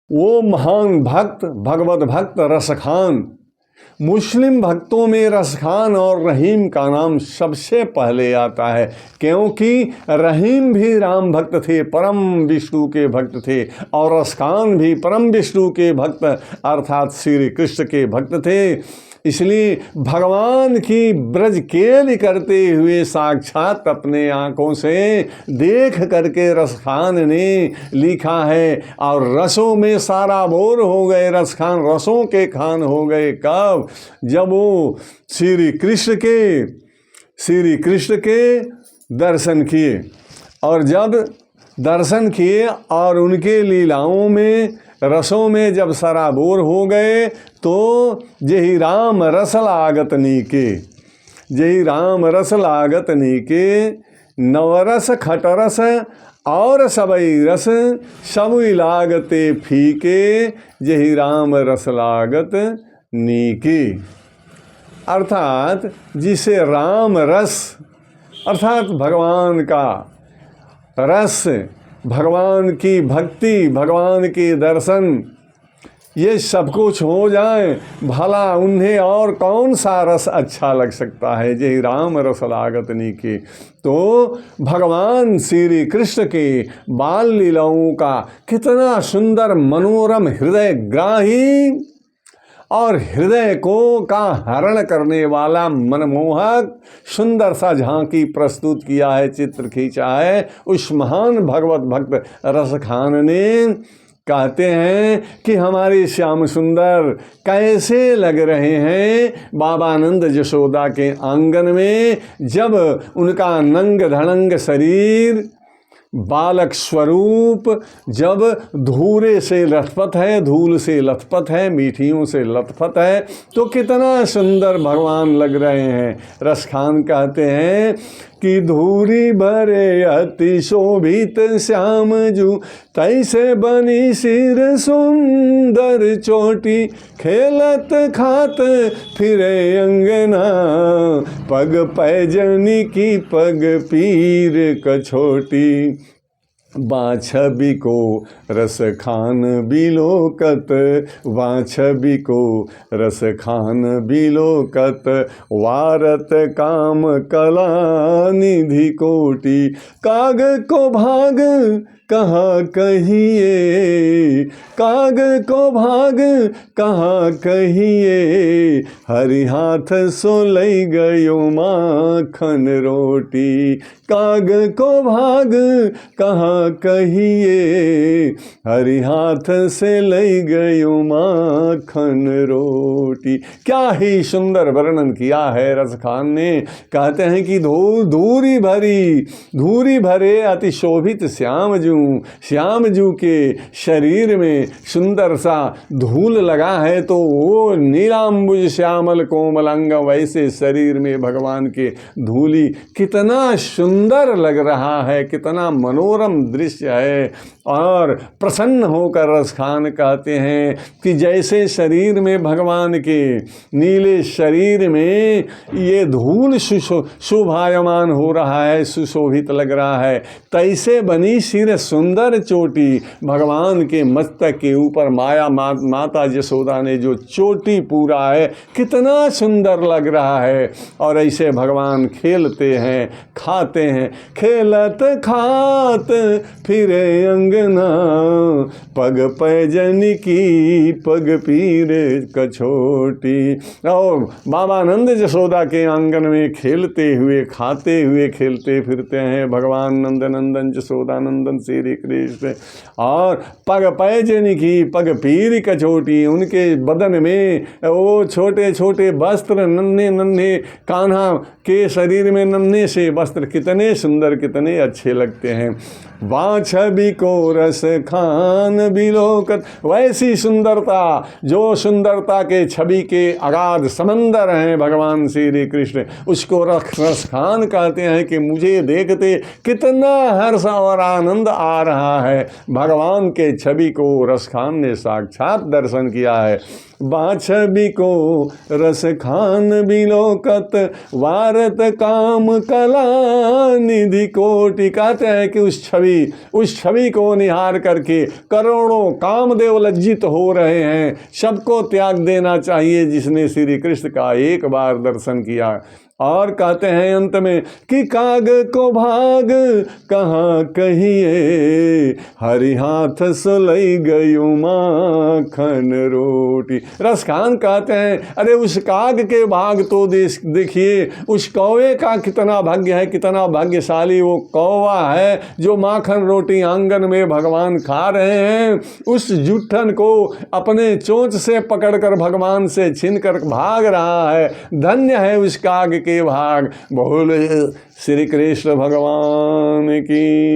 वो महान भक्त भगवत भक्त रसखान, मुस्लिम भक्तों में रसखान और रहीम का नाम सबसे पहले आता है, क्योंकि रहीम भी राम भक्त थे, परम विष्णु के भक्त थे, और रसखान भी परम विष्णु के भक्त अर्थात श्री कृष्ण के भक्त थे। इसलिए भगवान की ब्रज केली करते हुए साक्षात अपने आँखों से देख करके रसखान ने लिखा है, और रसों में सारा बोर हो गए रसखान, रसों के खान हो गए कब? जब वो श्री कृष्ण के दर्शन किए, और जब दर्शन किए और उनके लीलाओं में रसों में जब सराबोर हो गए, तो जही राम रस लागत नीके, जही राम रस लागत नीके, नवरस खटरस और सबई रस सबई लागते फीके, जही राम रस लागत नीके। अर्थात जिसे राम रस अर्थात भगवान का रस, भगवान की भक्ति, भगवान के दर्शन, ये सब कुछ हो जाए, भला उन्हें और कौन सा रस अच्छा लग सकता है? जय राम रस लागत नीके। तो भगवान श्री कृष्ण के बाल लीलाओं का कितना सुंदर मनोरम हृदय ग्राही और हृदय को का हरण करने वाला मनमोहक सुंदर सा झांकी प्रस्तुत किया है, चित्र खींचा है उस महान भगवत भक्त रसखान ने। कहते हैं कि हमारे श्याम सुंदर कैसे लग रहे हैं बाबानंद यशोदा के आंगन में, जब उनका नंग धड़ंग शरीर, बालक स्वरूप जब धूरे से लथपथ है, धूल से लथपथ है, मीठियों से लथपथ है, तो कितना सुंदर भगवान लग रहे हैं। रसखान कहते हैं कि धूरी भरे अति शोभित श्याम जू, तैसे बनी सिर सुंदर चोटी, खेलत खात फिरे अंगना, पग पैजनी की पग पीर कछोटी, बाछबी को रस खान बिलोकत, बाछबी को रस खान बिलोकत, वारत काम कला निधि कोटि, काग को भाग कहाँ कहिए, काग को भाग कहाँ कहिए, हरि हाथ सो लई गयो माखन रोटी, काग को भाग कहाँ कहिए, हरि हाथ से लई गयो माखन रोटी। क्या ही सुंदर वर्णन किया है रसखान ने। कहते हैं कि धूरी भरे अति शोभित श्याम जू के शरीर में सुंदर सा धूल लगा है, तो वो नीलांबुज श्यामल कोमल अंग, वैसे शरीर में भगवान के धूली कितना सुंदर लग रहा है, कितना मनोरम दृश्य है। और प्रसन्न होकर रसखान कहते हैं कि जैसे शरीर में भगवान के नीले शरीर में ये धूल शोभायमान हो रहा है, सुशोभित लग रहा है, तैसे बनी सिर सुंदर चोटी, भगवान के मस्तक के ऊपर माता यशोदा ने जो चोटी पूरा है, कितना सुंदर लग रहा है। और ऐसे भगवान खेलते हैं, खाते हैं, खेलत खात फिरे अंगना, पग पैजनी की पग पीर कछोटी। और बाबानंद यशोदा के आंगन में खेलते हुए, खाते हुए, खेलते फिरते हैं भगवान नंदन यशोदा नंदन श्री कृष्ण। और पग पैजनी की पग पीर कछोटी, उनके बदन में वो छोटे छोटे वस्त्र, नन्हे नन्हे कान्हा के शरीर में नन्हे से वस्त्र, कितने सुंदर, कितने अच्छे लगते हैं। वाछबी को रस खान बिलोकत, वैसी सुंदरता जो सुंदरता के छवि के अगाध समंदर हैं भगवान श्री कृष्ण, उसको रस खान कहते हैं कि मुझे देखते कितना हर्ष और आनंद आ रहा है। भगवान के छवि को रसखान ने साक्षात दर्शन किया है। बाछबी को रस खान बिलोकत वारत काम कला निधि कोटि। कहते हैं कि उस छवि को निहार करके करोड़ों कामदेव लज्जित हो रहे हैं। सबको त्याग देना चाहिए जिसने श्री कृष्ण का एक बार दर्शन किया। और कहते हैं अंत में कि काग को भाग कहाँ कहिए, हरि हाथ सुलई गयो माखन रोटी। रसखान कहते हैं अरे उस काग के भाग तो देखिए, उस कौवे का कितना भाग्य है, कितना भाग्यशाली वो कौवा है जो माखन रोटी आंगन में भगवान खा रहे हैं। उस जुट्ठन को अपने चोंच से पकड़कर भगवान से छीन कर भाग रहा है। धन्य है उस काग के भाग। बोले श्री कृष्ण भगवान की।